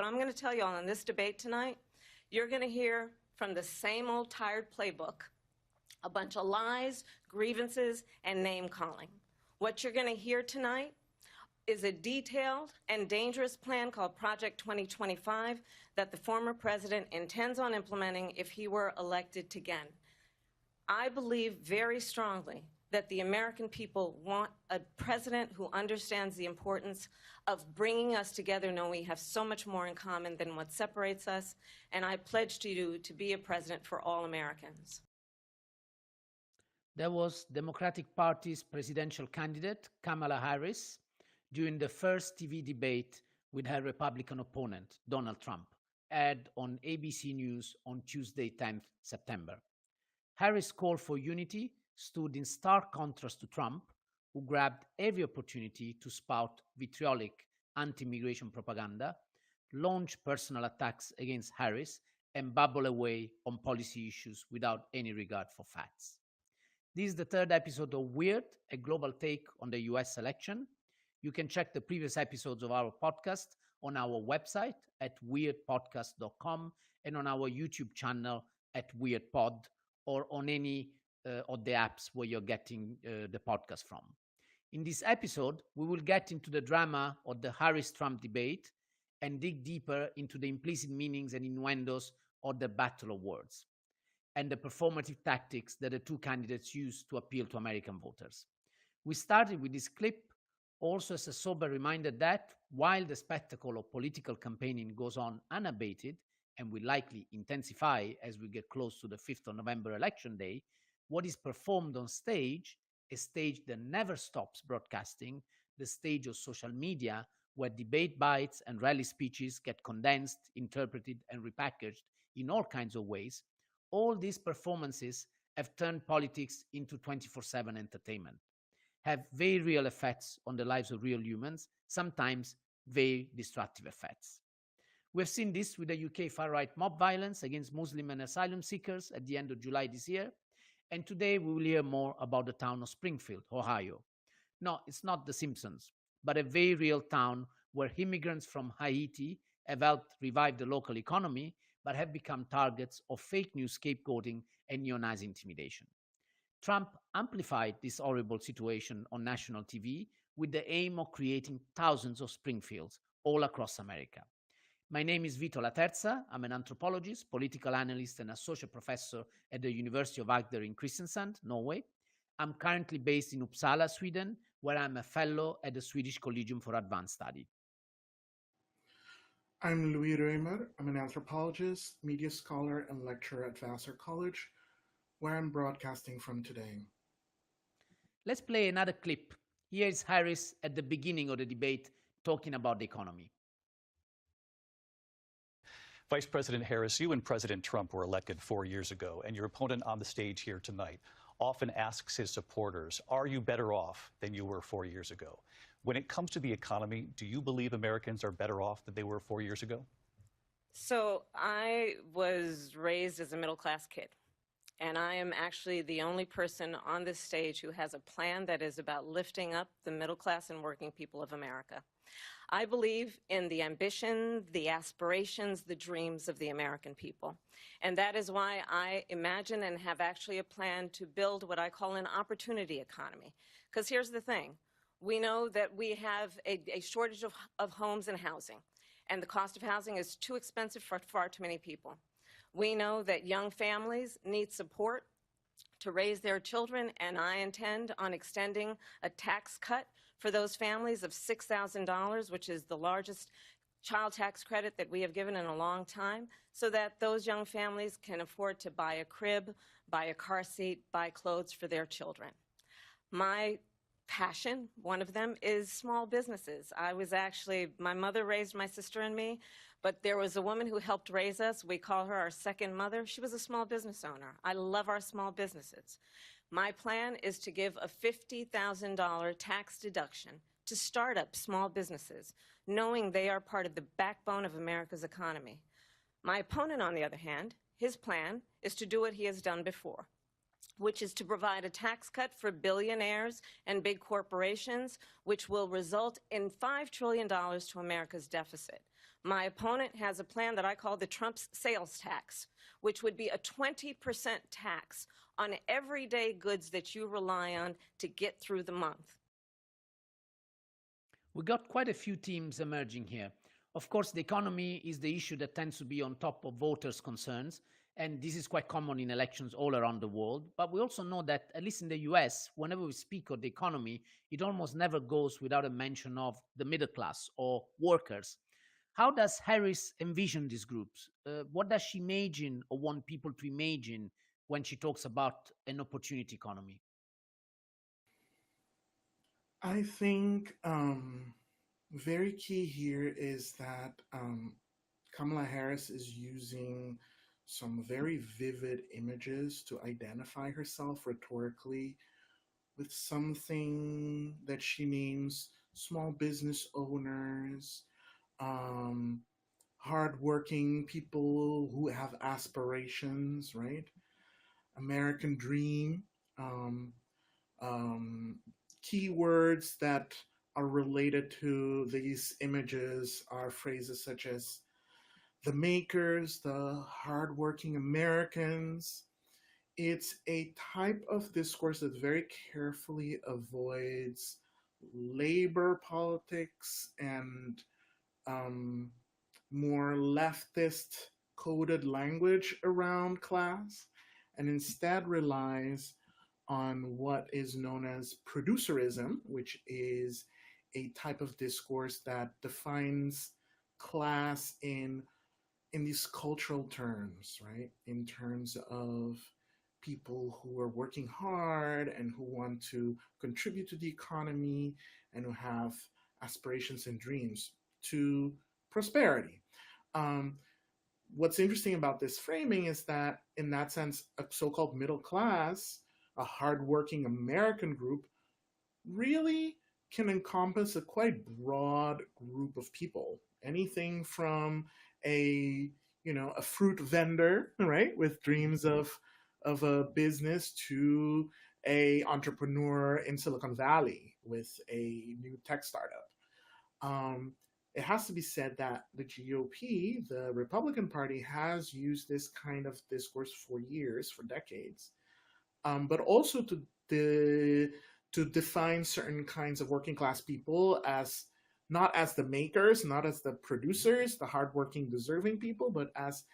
But I'm going to tell you all in this debate tonight, you're going to hear from the same old tired playbook, a bunch of lies, grievances, and name-calling. What you're going to hear tonight is a detailed and dangerous plan called Project 2025 that the former president intends on implementing if he were elected again. I believe very strongly that the American people want a president who understands the importance of bringing us together, knowing we have so much more in common than what separates us, and I pledge to you to be a president for all Americans. There was Democratic Party's presidential candidate, Kamala Harris, during the first TV debate with her Republican opponent, Donald Trump, aired on ABC News on Tuesday, 10th September. Harris' call for unity stood in stark contrast to Trump, who grabbed every opportunity to spout vitriolic anti-immigration propaganda, launch personal attacks against Harris, and babble away on policy issues without any regard for facts. This is the third episode of Weird, a global take on the US election. You can check the previous episodes of our podcast on our website at weirdpodcast.com and on our YouTube channel at WeirdPod, or on any of the apps where you're getting the podcast from. In this episode, we will get into the drama of the Harris-Trump debate and dig deeper into the implicit meanings and innuendos of the battle of words and the performative tactics that the two candidates used to appeal to American voters. We started with this clip also as a sober reminder that while the spectacle of political campaigning goes on unabated and will likely intensify as we get close to the 5th of November election day, what is performed on stage, a stage that never stops broadcasting, the stage of social media where debate bites and rally speeches get condensed, interpreted, and repackaged in all kinds of ways, all these performances have turned politics into 24/7 entertainment, have very real effects on the lives of real humans, sometimes very destructive effects. We've seen this with the UK far-right mob violence against Muslim and asylum seekers at the end of July this year, and today we will hear more about the town of Springfield, Ohio. No, it's not The Simpsons, but a very real town where immigrants from Haiti have helped revive the local economy, but have become targets of fake news scapegoating and neo-Nazi intimidation. Trump amplified this horrible situation on national TV with the aim of creating thousands of Springfields all across America. My name is Vito Laterza. I'm an anthropologist, political analyst, and associate professor at the University of Agder in Kristiansand, Norway. I'm currently based in Uppsala, Sweden, where I'm a fellow at the Swedish Collegium for Advanced Study. I'm Louis Römer. I'm an anthropologist, media scholar, and lecturer at Vassar College, where I'm broadcasting from today. Let's play another clip. Here is Harris at the beginning of the debate talking about the economy. Vice President Harris, you and President Trump were elected 4 years ago, and your opponent on the stage here tonight often asks his supporters, are you better off than you were 4 years ago? When it comes to the economy, do you believe Americans are better off than they were 4 years ago? So I was raised as a middle-class kid, and I am actually the only person on this stage who has a plan that is about lifting up the middle class and working people of America. I believe in the ambition, the aspirations, the dreams of the American people. And that is why I imagine and have actually a plan to build what I call an opportunity economy. Because here's the thing. We know that we have a shortage of homes and housing, and the cost of housing is too expensive for far too many people. We know that young families need support to raise their children, and I intend on extending a tax cut for those families of $6,000, which is the largest child tax credit that we have given in a long time, so that those young families can afford to buy a crib, buy a car seat, buy clothes for their children. My passion, one of them, is small businesses. My mother raised my sister and me, but there was a woman who helped raise us. We call her our second mother. She was a small business owner. I love our small businesses. My plan is to give a $50,000 tax deduction to startup small businesses, knowing they are part of the backbone of America's economy. My opponent, on the other hand, his plan is to do what he has done before, which is to provide a tax cut for billionaires and big corporations, which will result in $5 trillion to America's deficit. My opponent has a plan that I call the Trump's sales tax, which would be a 20% tax on everyday goods that you rely on to get through the month. We got quite a few themes emerging here. Of course, the economy is the issue that tends to be on top of voters' concerns, and this is quite common in elections all around the world. But we also know that, at least in the US, whenever we speak of the economy, it almost never goes without a mention of the middle class or workers. How does Harris envision these groups? What does she imagine or want people to imagine when she talks about an opportunity economy? I think very key here is that Kamala Harris is using some very vivid images to identify herself rhetorically with something that she names small business owners, hardworking people who have aspirations, right? American dream. Um, Keywords that are related to these images are phrases such as the makers, the hardworking Americans. It's a type of discourse that very carefully avoids labor politics and more leftist coded language around class, and instead relies on what is known as producerism, which is a type of discourse that defines class in these cultural terms, right? In terms of people who are working hard and who want to contribute to the economy and who have aspirations and dreams to prosperity. What's interesting about this framing is that, in that sense, a so-called middle class, a hardworking American group, really can encompass a quite broad group of people. Anything from a fruit vendor, right, with dreams of a business, to a entrepreneur in Silicon Valley with a new tech startup. It has to be said that the GOP, the Republican Party, has used this kind of discourse for years, for decades, but also to define certain kinds of working class people as not as the makers, not as the producers, the hardworking, deserving people, but as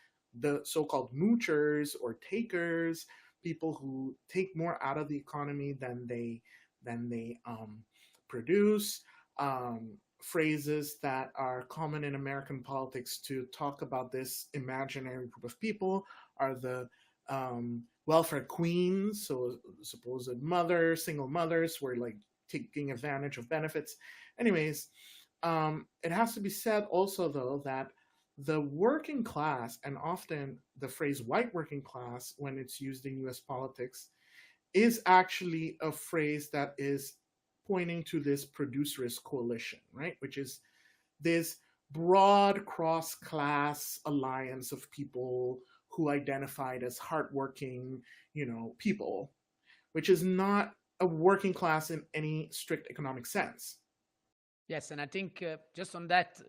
the so-called moochers or takers, people who take more out of the economy than they produce. Phrases that are common in American politics to talk about this imaginary group of people are the welfare queens, so supposed single mothers who are like taking advantage of benefits. Anyways, it has to be said also, though, that the working class, and often the phrase white working class when it's used in US politics, is actually a phrase that is pointing to this producerist coalition, right? Which is this broad cross-class alliance of people who identified as hardworking, people, which is not a working class in any strict economic sense. Yes, and I think just on that,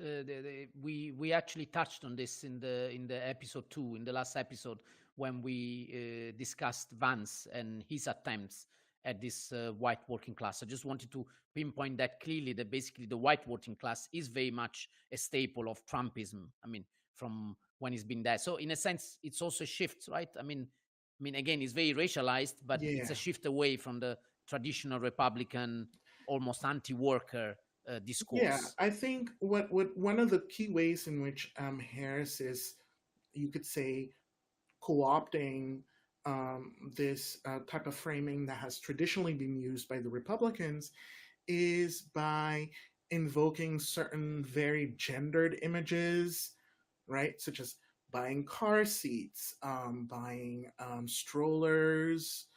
we actually touched on this in the episode 2, in the last episode, when we discussed Vance and his attempts at this white working class. I just wanted to pinpoint that clearly, that basically the white working class is very much a staple of Trumpism. I mean, from when he's been there. So in a sense, it's also a shift, right? I mean, again, it's very racialized, but it's a shift away from the traditional Republican, almost anti-worker discourse. Yeah, I think what one of the key ways in which Harris is, you could say, co-opting this type of framing that has traditionally been used by the Republicans is by invoking certain very gendered images, right? Such as buying car seats, buying strollers,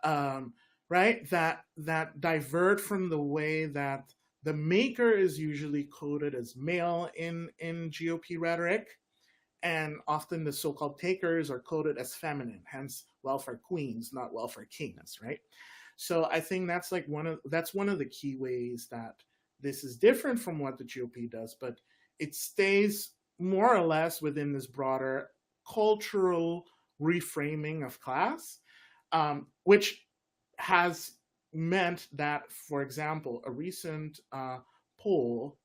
right? That divert from the way that the maker is usually coded as male in GOP rhetoric, and often the so-called takers are coded as feminine, hence welfare queens, not welfare kings, right? So I think that's one of the key ways that this is different from what the GOP does, but it stays more or less within this broader cultural reframing of class, which has meant that, for example, a recent poll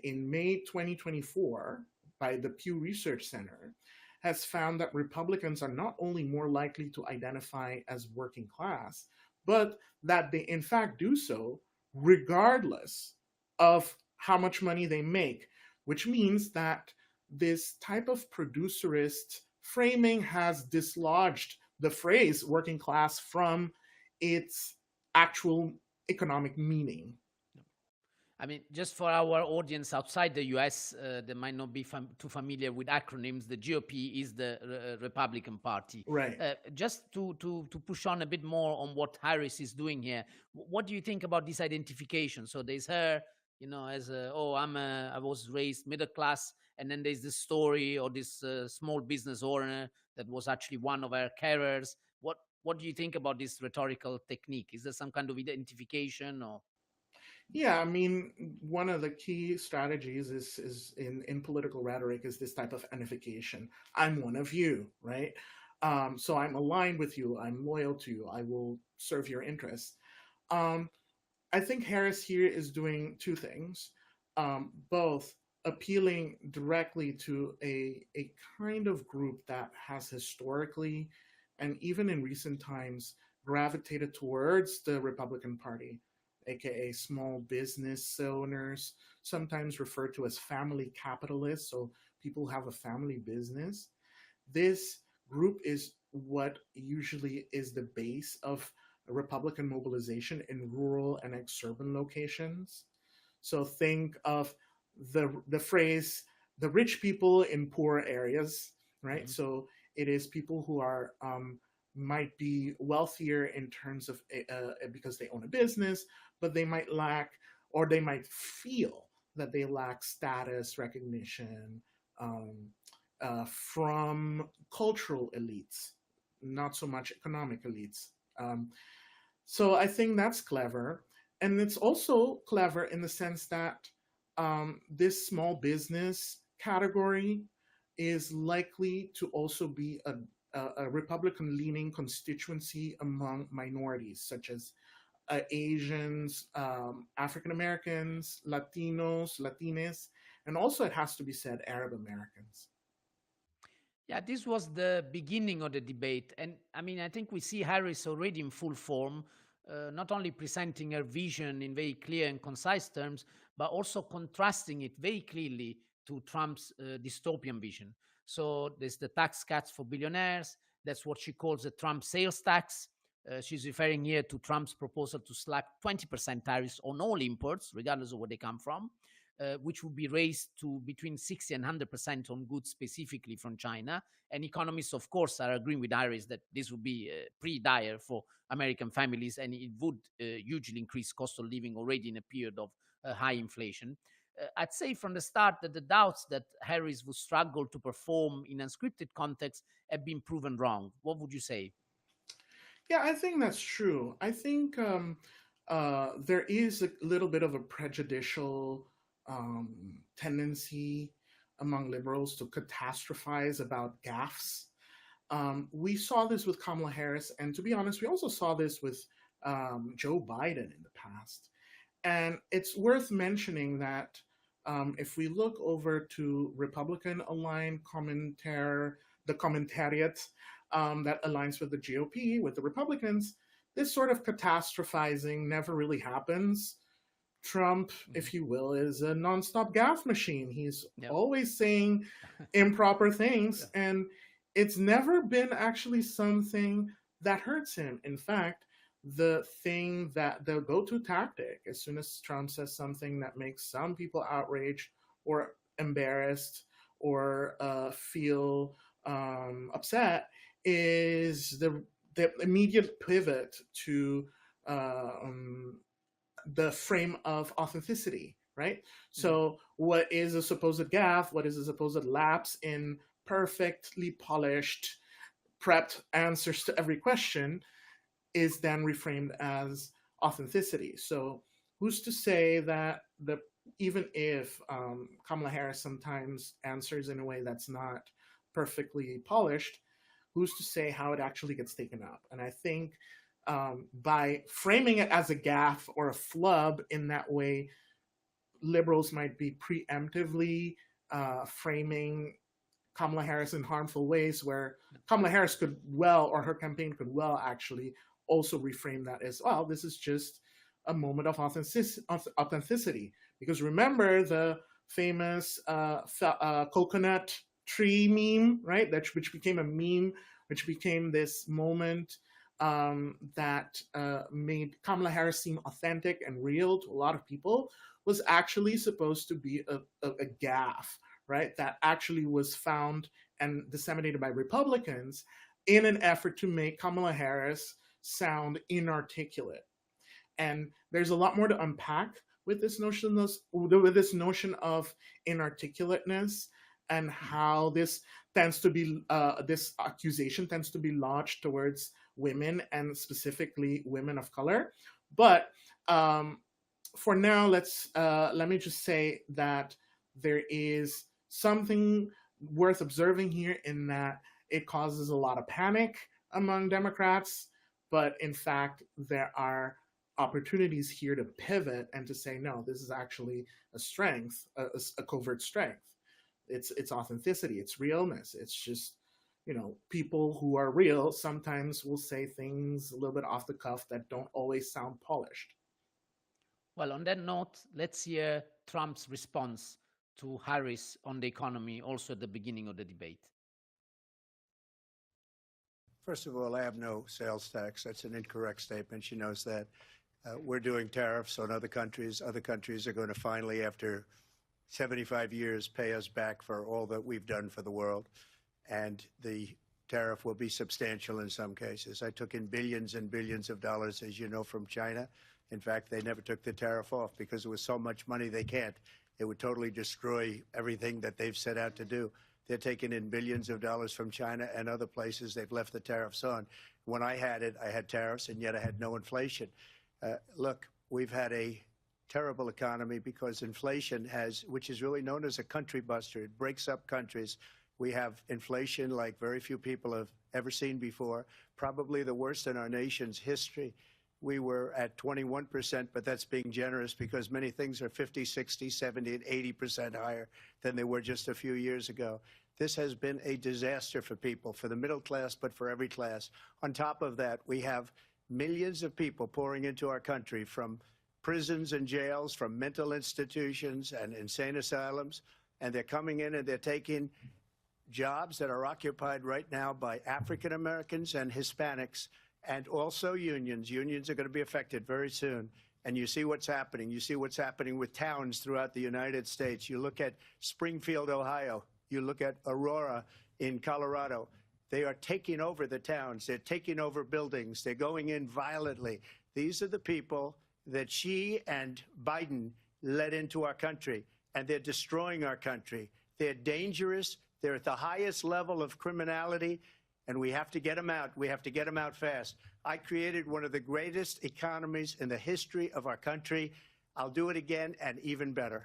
in May 2024 by the Pew Research Center has found that Republicans are not only more likely to identify as working class, but that they in fact do so regardless of how much money they make, which means that this type of producerist framing has dislodged the phrase working class from its actual economic meaning. I mean, just for our audience outside the US, they might not be too familiar with acronyms. The GOP is the Republican Party. Right. Just to push on a bit more on what Harris is doing here, what do you think about this identification? So there's her, you know, as I was raised middle class, and then there's this story or this small business owner that was actually one of her carers. What do you think about this rhetorical technique? Is there some kind of identification or? Yeah, I mean, one of the key strategies is in political rhetoric is this type of unification. I'm one of you, right? So I'm aligned with you. I'm loyal to you. I will serve your interests. I think Harris here is doing two things, both appealing directly to a kind of group that has historically and even in recent times gravitated towards the Republican Party, aka small business owners, sometimes referred to as family capitalists, so people who have a family business. This group is what usually is the base of Republican mobilization in rural and exurban locations. So think of the phrase, the rich people in poor areas, right? Mm-hmm. So it is people who are might be wealthier in terms of because they own a business, but they might lack, or they might feel that they lack status recognition from cultural elites, not so much economic elites. So I think that's clever. And it's also clever in the sense that this small business category is likely to also be a Republican-leaning constituency among minorities, such as Asians, African Americans, Latinos, Latines, and also, it has to be said, Arab Americans. Yeah, this was the beginning of the debate. And I mean, I think we see Harris already in full form, not only presenting her vision in very clear and concise terms, but also contrasting it very clearly to Trump's dystopian vision. So there's the tax cuts for billionaires. That's what she calls the Trump sales tax. She's referring here to Trump's proposal to slap 20% tariffs on all imports, regardless of where they come from, which would be raised to between 60 and 100% on goods specifically from China. And economists, of course, are agreeing with Harris that this would be pretty dire for American families, and it would hugely increase cost of living already in a period of high inflation. I'd say from the start that the doubts that Harris would struggle to perform in unscripted context have been proven wrong. What would you say? Yeah, I think that's true. I think there is a little bit of a prejudicial tendency among liberals to catastrophize about gaffes. We saw this with Kamala Harris, and to be honest, we also saw this with Joe Biden in the past. And it's worth mentioning that if we look over to Republican-aligned the commentariat that aligns with the GOP, with the Republicans, this sort of catastrophizing never really happens. Trump, if you will, is a nonstop gaffe machine. He's always saying improper things, and it's never been actually something that hurts him. In fact, the go-to tactic, as soon as Trump says something that makes some people outraged or embarrassed or feel upset, is the immediate pivot to the frame of authenticity, right? Mm-hmm. So what is a supposed gaffe? What is a supposed lapse in perfectly polished, prepped answers to every question is then reframed as authenticity. So who's to say that the even if Kamala Harris sometimes answers in a way that's not perfectly polished, who's to say how it actually gets taken up? And I think by framing it as a gaffe or a flub in that way, liberals might be preemptively framing Kamala Harris in harmful ways, where Kamala Harris could well, or her campaign could well actually also reframe that as, well, this is just a moment of authenticity. Because remember the famous coconut tree meme, right? Which became a meme, which became this moment that made Kamala Harris seem authentic and real to a lot of people, was actually supposed to be a gaffe, right? That actually was found and disseminated by Republicans in an effort to make Kamala Harris sound inarticulate. And there's a lot more to unpack with this notion of inarticulateness, and how this tends to be this accusation tends to be lodged towards women, and specifically women of color. But for now, let me just say that there is something worth observing here, in that it causes a lot of panic among Democrats, but in fact there are opportunities here to pivot and to say, no, this is actually a strength, a covert strength. It's authenticity, it's realness. It's just, people who are real sometimes will say things a little bit off the cuff that don't always sound polished. Well, on that note, let's hear Trump's response to Harris on the economy, also at the beginning of the debate. First of all, I have no sales tax. That's an incorrect statement. She knows that. We're doing tariffs on other countries. Other countries are going to finally, after 75 years, pay us back for all that we've done for the world. And the tariff will be substantial in some cases. I took in billions and billions of dollars, as you know, from China. In fact, they never took the tariff off because it was so much money they can't. It would totally destroy everything that they've set out to do. They're taking in billions of dollars from China and other places. They've left the tariffs on. When I had it, I had tariffs, and yet I had no inflation. Look, we've had a terrible economy because inflation which is really known as a country buster. It breaks up countries. We have inflation like very few people have ever seen before, probably the worst in our nation's history. We were at 21%, but that's being generous because many things are 50, 60, 70, and 80% higher than they were just a few years ago. This has been a disaster for people, for the middle class, but for every class. On top of that, we have millions of people pouring into our country from prisons and jails, from mental institutions and insane asylums, and they're coming in and they're taking jobs that are occupied right now by African Americans and Hispanics, and also unions. Unions are going to be affected very soon. And you see what's happening. You see what's happening with towns throughout the United States. You look at Springfield, Ohio. You look at Aurora in Colorado. They are taking over the towns. They're taking over buildings. They're going in violently. These are the people that Xi and Biden led into our country, and they're destroying our country. They're dangerous. They're at the highest level of criminality, and we have to get them out. We have to get them out fast. I created one of the greatest economies in the history of our country. I'll do it again, and even better.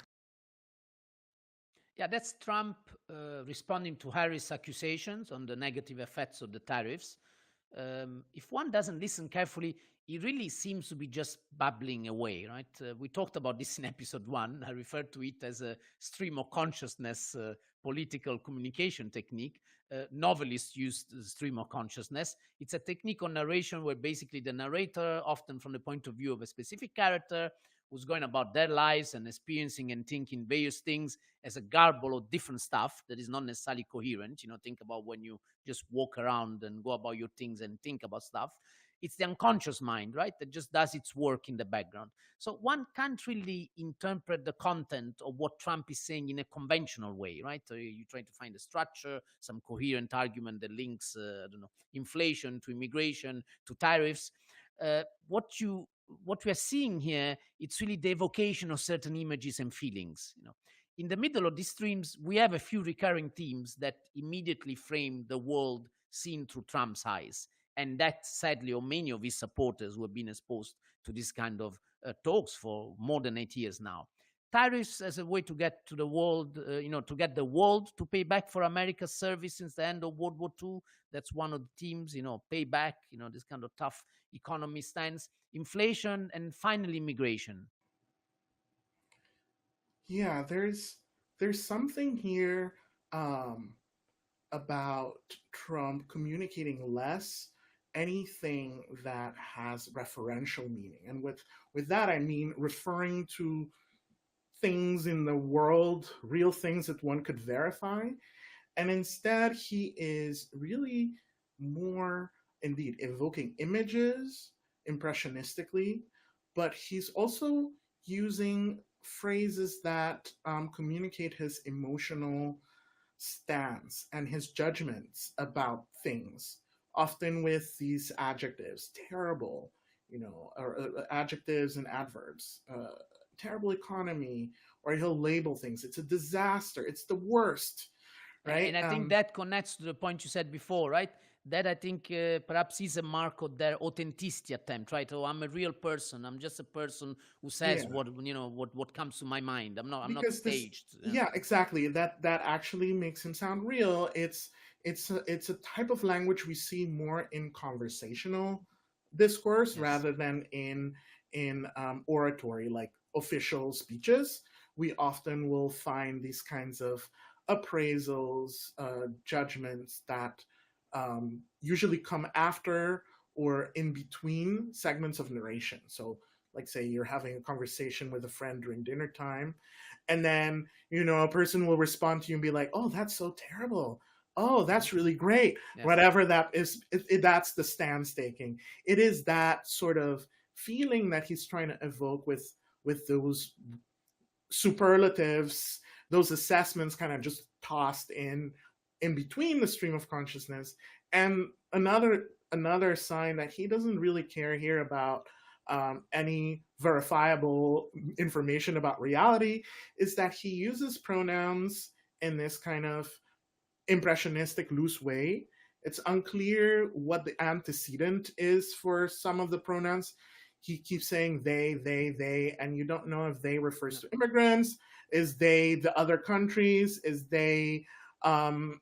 Yeah, that's Trump responding to Harris' accusations on the negative effects of the tariffs. If one doesn't listen carefully, he really seems to be just babbling away, right? We talked about this in episode 1. I referred to it as a stream of consciousness political communication technique. Novelists use stream of consciousness. It's a technique on narration where basically the narrator, often from the point of view of a specific character, who's going about their lives and experiencing and thinking various things as a garble of different stuff that is not necessarily coherent. Think about when you just walk around and go about your things and think about stuff. It's the unconscious mind, right, that just does its work in the background. So one can't really interpret the content of what Trump is saying in a conventional way, right? So you're trying to find a structure, some coherent argument that links, inflation to immigration to tariffs. What we are seeing here, it's really the evocation of certain images and feelings. In the middle of these streams, we have a few recurring themes that immediately frame the world seen through Trump's eyes. And that, sadly, or many of his supporters who have been exposed to this kind of talks for more than 8 years now. tariffs as a way to get to the world, to get the world to pay back for America's service since the end of World War II. That's one of the themes, pay back, this kind of tough economy stance, inflation, and finally immigration. Yeah, there's something here about Trump communicating less anything that has referential meaning, and with that I mean referring to things in the world, real things that one could verify, and instead he is really more indeed evoking images impressionistically, but he's also using phrases that communicate his emotional stance and his judgments about things, often with these adjectives, terrible, or adjectives and adverbs, terrible economy, or he'll label things. It's a disaster. It's the worst, right? And I think that connects to the point you said before, right? That I think perhaps is a mark of their authenticity attempt, right? Oh, I'm a real person. I'm just a person who says what comes to my mind. I'm not staged. Yeah, exactly. That actually makes him sound real. It's a type of language we see more in conversational discourse rather than in oratory, like official speeches. We often will find these kinds of appraisals, judgments that usually come after or in between segments of narration. So, like, say you're having a conversation with a friend during dinner time, and then a person will respond to you and be like, "Oh, that's so terrible. Oh, that's really great." Yes. Whatever that is, that's the stance taking. It is that sort of feeling that he's trying to evoke with those superlatives, those assessments kind of just tossed in between the stream of consciousness. And another sign that he doesn't really care here about any verifiable information about reality is that he uses pronouns in this kind of impressionistic, loose way. It's unclear what the antecedent is for some of the pronouns. He keeps saying they, and you don't know if they refers to immigrants. Is they the other countries? Is they Kamala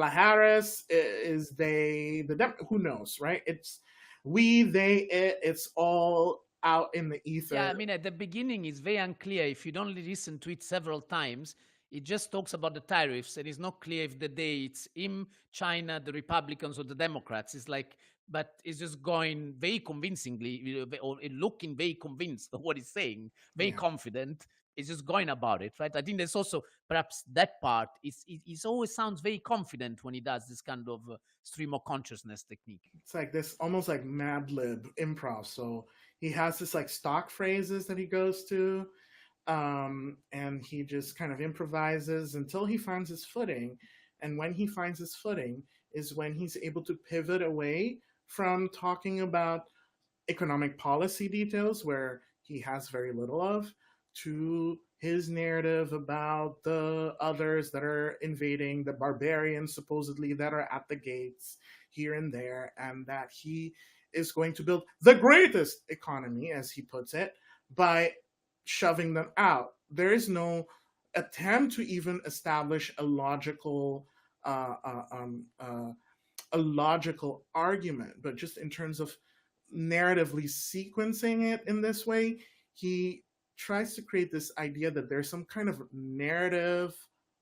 Harris? Is they who knows, right? It's we, they, it. It's all out in the ether. Yeah, I mean, at the beginning, it's very unclear. If you don't listen to it several times, it just talks about the tariffs, and it's not clear if the day it's him, China, the Republicans, or the Democrats. It's like, but it's just going very convincingly, or looking very convinced of what he's saying, very confident. It's just going about it, right? I think there's also perhaps that part. It always sounds very confident when he does this kind of stream of consciousness technique. It's like this, almost like Mad Lib improv. So he has this like stock phrases that he goes to, and he just kind of improvises until he finds his footing. And when he finds his footing is when he's able to pivot away from talking about economic policy details, where he has very little of, to his narrative about the others that are invading, the barbarians supposedly that are at the gates here and there, and that he is going to build the greatest economy, as he puts it, by shoving them out. There is no attempt to even establish a logical argument, but just in terms of narratively sequencing it in this way, he tries to create this idea that there's some kind of narrative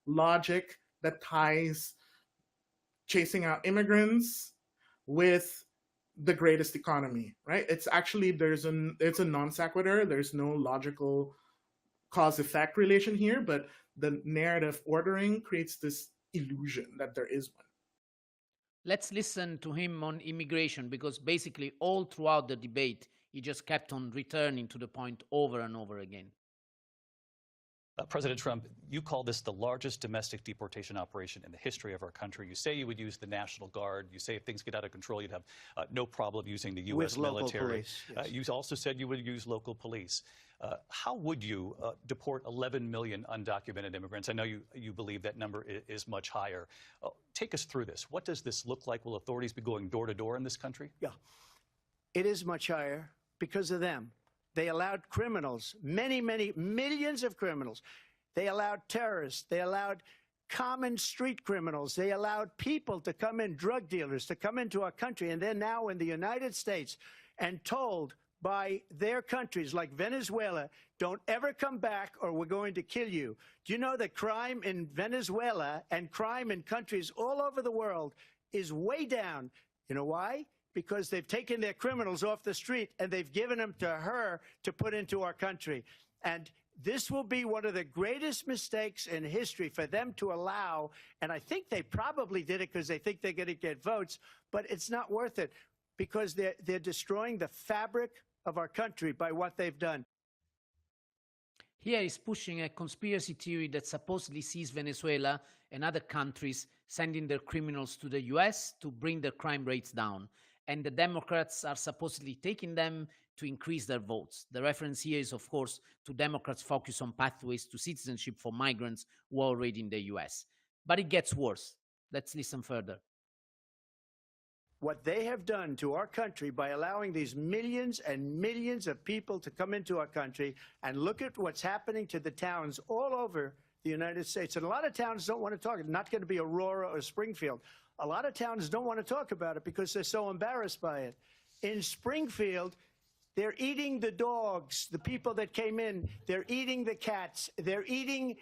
logic that ties chasing out immigrants with the greatest economy, right? It's actually, it's a non sequitur. There's no logical cause-effect relation here, but the narrative ordering creates this illusion that there is one. Let's listen to him on immigration, because basically all throughout the debate, he just kept on returning to the point over and over again. President Trump, you call this the largest domestic deportation operation in the history of our country. You say you would use the National Guard. You say if things get out of control, you'd have no problem using the U.S. military. Police, yes. You also said you would use local police. How would you deport 11 million undocumented immigrants? I know you believe that number is much higher. Take us through this. What does this look like? Will authorities be going door to door in this country? Yeah, it is much higher because of them. They allowed criminals, many, many millions of criminals. They allowed terrorists. They allowed common street criminals. They allowed people to come in, drug dealers, to come into our country. And they're now in the United States and told by their countries like Venezuela, don't ever come back or we're going to kill you. Do you know that crime in Venezuela and crime in countries all over the world is way down? You know why? Because they've taken their criminals off the street and they've given them to her to put into our country. And this will be one of the greatest mistakes in history for them to allow, and I think they probably did it because they think they're going to get votes, but it's not worth it because they're destroying the fabric of our country by what they've done. Here is pushing a conspiracy theory that supposedly sees Venezuela and other countries sending their criminals to the US to bring their crime rates down. And the Democrats are supposedly taking them to increase their votes. The reference here is, of course, to Democrats' focus on pathways to citizenship for migrants who are already in the US. But it gets worse. Let's listen further. What they have done to our country by allowing these millions and millions of people to come into our country, and look at what's happening to the towns all over the United States. And a lot of towns don't want to talk. It's not going to be Aurora or Springfield. A lot of towns don't want to talk about it because they're so embarrassed by it. In Springfield, they're eating the dogs, the people that came in. They're eating the cats. They're eating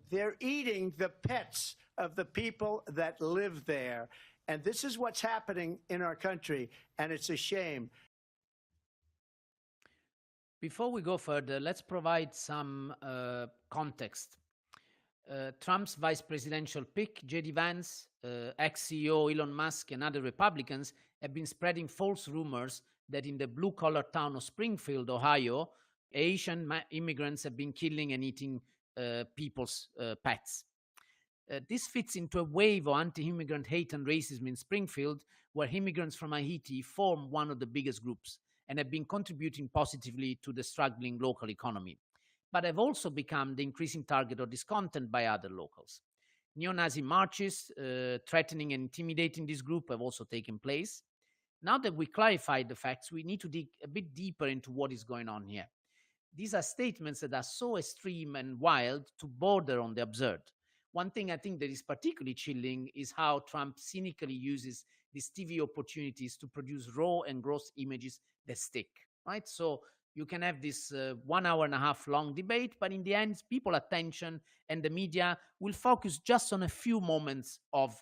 the pets of the people that live there. And this is what's happening in our country, and it's a shame. Before we go further, let's provide some context. Trump's vice presidential pick, J.D. Vance, ex-CEO Elon Musk, and other Republicans have been spreading false rumors that in the blue-collar town of Springfield, Ohio, Asian immigrants have been killing and eating people's pets. This fits into a wave of anti-immigrant hate and racism in Springfield, where immigrants from Haiti form one of the biggest groups and have been contributing positively to the struggling local economy, but have also become the increasing target of discontent by other locals. Neo-Nazi marches threatening and intimidating this group have also taken place. Now that we clarified the facts, we need to dig a bit deeper into what is going on here. These are statements that are so extreme and wild to border on the absurd. One thing I think that is particularly chilling is how Trump cynically uses these TV opportunities to produce raw and gross images that stick, right? So you can have this 1 hour and a half long debate, but in the end, people's attention and the media will focus just on a few moments of,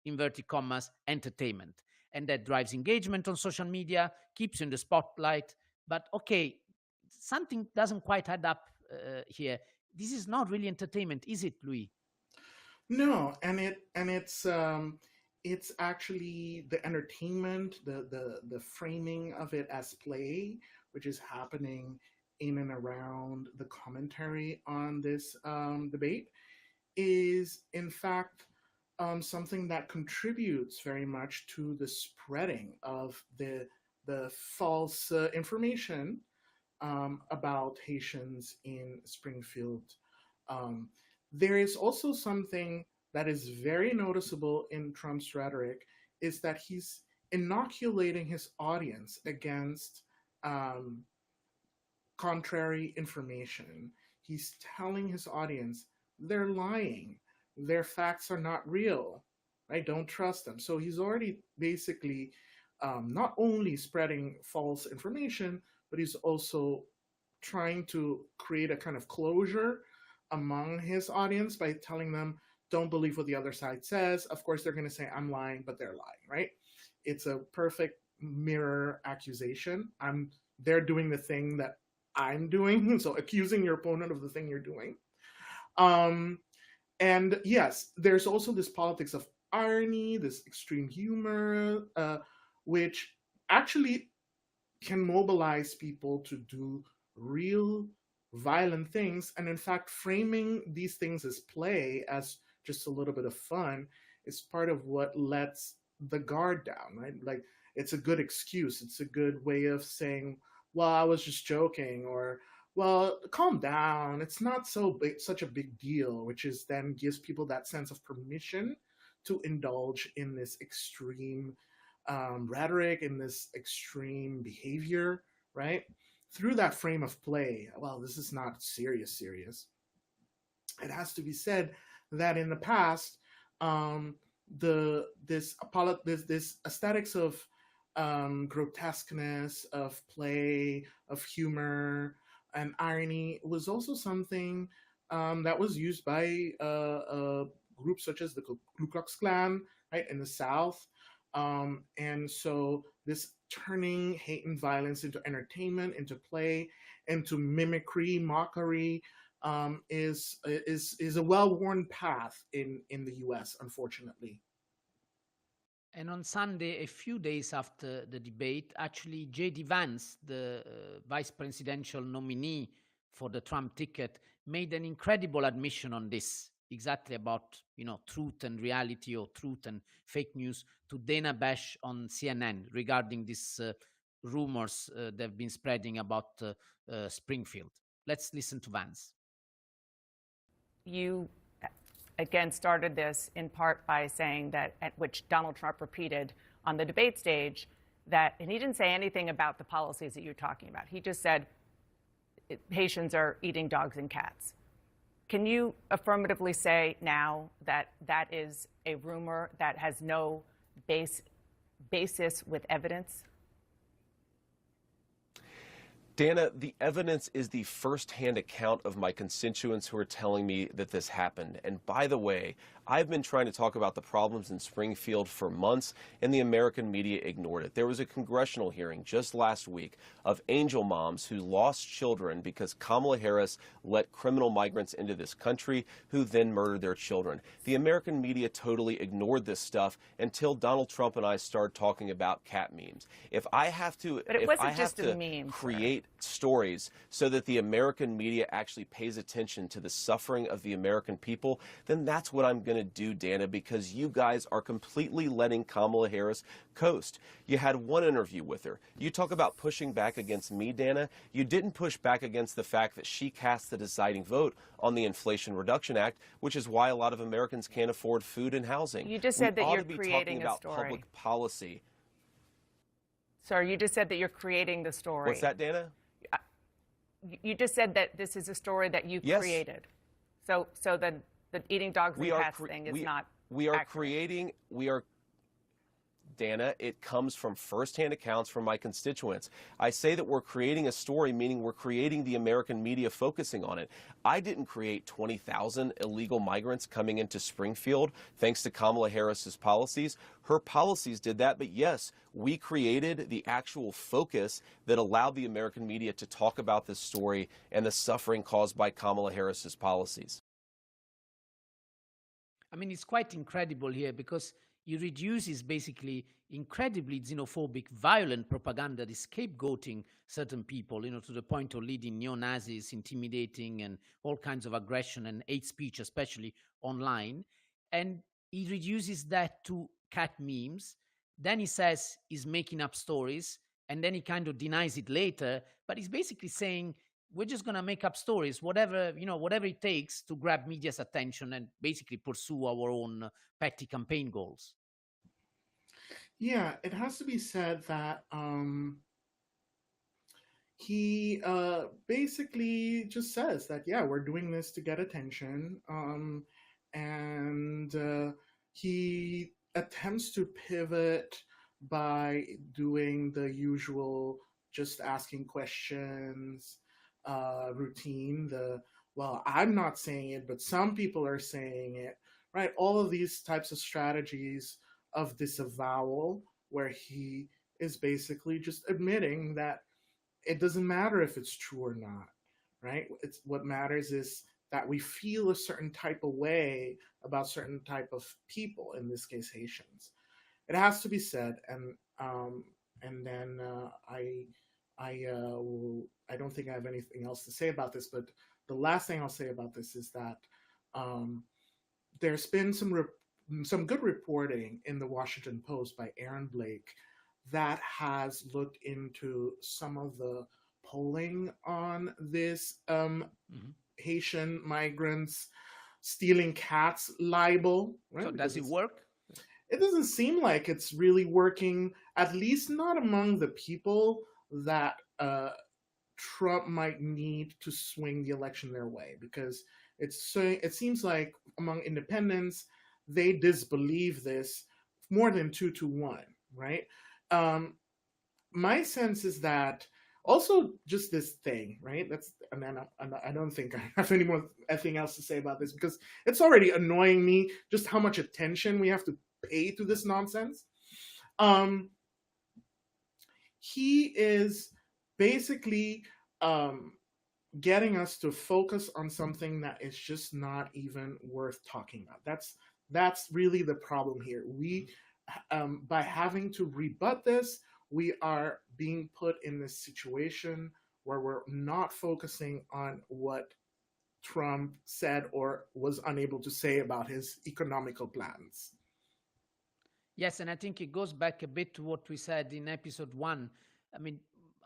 inverted commas, entertainment. And that drives engagement on social media, keeps you in the spotlight. But okay, something doesn't quite add up here. This is not really entertainment, is it, Louis? No, and it's actually the entertainment, the framing of it as play, which is happening in and around the commentary on this debate, is in fact something that contributes very much to the spreading of the false information about Haitians in Springfield. There is also something that is very noticeable in Trump's rhetoric, is that he's inoculating his audience against contrary information. He's telling his audience they're lying, their facts are not real, right? Don't trust them. So he's already basically not only spreading false information, but he's also trying to create a kind of closure among his audience by telling them, don't believe what the other side says. Of course, they're going to say, I'm lying, but they're lying, right? It's a perfect mirror accusation. They're doing the thing that I'm doing. So accusing your opponent of the thing you're doing. And yes, there's also this politics of irony, this extreme humor, which actually can mobilize people to do real violent things. And in fact, framing these things as play, as just a little bit of fun, is part of what lets the guard down, right? Like, it's a good excuse. It's a good way of saying, well, I was just joking, or, well, calm down. It's not such a big deal, which is then gives people that sense of permission to indulge in this extreme rhetoric, in this extreme behavior, right? through that frame of play, well, this is not serious. It has to be said that in the past, this aesthetics of grotesqueness, of play, of humor, and irony was also something that was used by groups such as the Ku Klux Klan, right, in the South. And so this turning hate and violence into entertainment, into play, into mimicry, mockery, is a well-worn path in the U.S., unfortunately. And on Sunday, a few days after the debate, actually J.D. Vance, the vice presidential nominee for the Trump ticket, made an incredible admission on this, exactly about, truth and reality, or truth and fake news, to Dana Bash on CNN regarding these rumors they've been spreading about Springfield. Let's listen to Vance. You again started this in part by saying that, at which Donald Trump repeated on the debate stage, that, and he didn't say anything about the policies that you're talking about. He just said Haitians are eating dogs and cats. Can you affirmatively say now that that is a rumor that has no basis with evidence? Dana, the evidence is the first-hand account of my constituents who are telling me that this happened. And by the way, I've been trying to talk about the problems in Springfield for months, and the American media ignored it. There was a congressional hearing just last week of angel moms who lost children because Kamala Harris let criminal migrants into this country who then murdered their children. The American media totally ignored this stuff until Donald Trump and I started talking about cat memes. If I have to, but it wasn't just a meme, create stories so that the American media actually pays attention to the suffering of the American people, then that's what I'm going to do, Dana, because you guys are completely letting Kamala Harris coast. You had one interview with her. You talk about pushing back against me, Dana. You didn't push back against the fact that she cast the deciding vote on the Inflation Reduction Act, which is why a lot of Americans can't afford food and housing. You just said that you're creating a story. Public policy. Sir, you just said that you're creating the story. What's that, Dana? You just said that this is a story that you created. So the eating dogs and cats thing is not accurate. Dana, it comes from firsthand accounts from my constituents. I say that we're creating a story, meaning we're creating the American media focusing on it. I didn't create 20,000 illegal migrants coming into Springfield thanks to Kamala Harris's policies. Her policies did that, but yes, we created the actual focus that allowed the American media to talk about this story and the suffering caused by Kamala Harris's policies. I mean, it's quite incredible here because he reduces basically incredibly xenophobic, violent propaganda, the scapegoating certain people, to the point of leading neo-Nazis, intimidating, and all kinds of aggression and hate speech, especially online. And he reduces that to cat memes. Then he says he's making up stories, and then he kind of denies it later. But he's basically saying, we're just going to make up stories, whatever it takes to grab media's attention and basically pursue our own petty campaign goals. Yeah, it has to be said that he basically just says that, yeah, we're doing this to get attention. And he attempts to pivot by doing the usual just asking questions routine. Well, I'm not saying it, but some people are saying it, right? All of these types of strategies of disavowal, where he is basically just admitting that it doesn't matter if it's true or not, right? It's what matters is that we feel a certain type of way about certain type of people, in this case Haitians. It has to be said, and then I don't think I have anything else to say about this, but the last thing I'll say about this is that there's been some good reporting in the Washington Post by Aaron Blake that has looked into some of the polling on this Haitian migrants stealing cats libel. Right? So does it work? It doesn't seem like it's really working, at least not among the people that Trump might need to swing the election their way, because it seems like among independents, they disbelieve this more than 2-1, right? My sense is that also just this thing, right? And then I don't think I have anything else to say about this, because it's already annoying me just how much attention we have to pay to this nonsense. He is basically getting us to focus on something that is just not even worth talking about. That's really the problem here. We, by having to rebut this, we are being put in this situation where we're not focusing on what Trump said or was unable to say about his economical plans. Yes, and I think it goes back a bit to what we said in episode 1. I mean,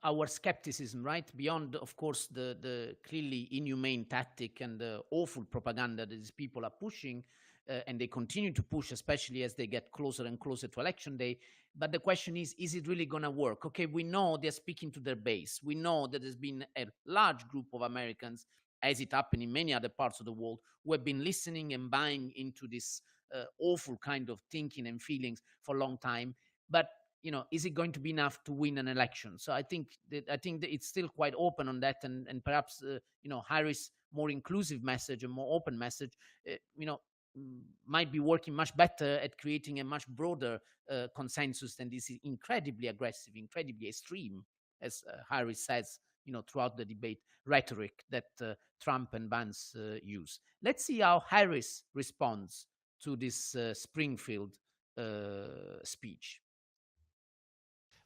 our skepticism, right? Beyond, of course, the clearly inhumane tactic and the awful propaganda that these people are pushing, and they continue to push, especially as they get closer and closer to election day. But the question is it really going to work? Okay, we know they're speaking to their base. We know that there's been a large group of Americans, as it happened in many other parts of the world, who have been listening and buying into this awful kind of thinking and feelings for a long time. But is it going to be enough to win an election? So I think that it's still quite open on that, and perhaps Harris' more inclusive message and more open message, might be working much better at creating a much broader consensus than this incredibly aggressive, incredibly extreme, as Harris says, throughout the debate, rhetoric that Trump and Vance use. Let's see how Harris responds to this Springfield speech.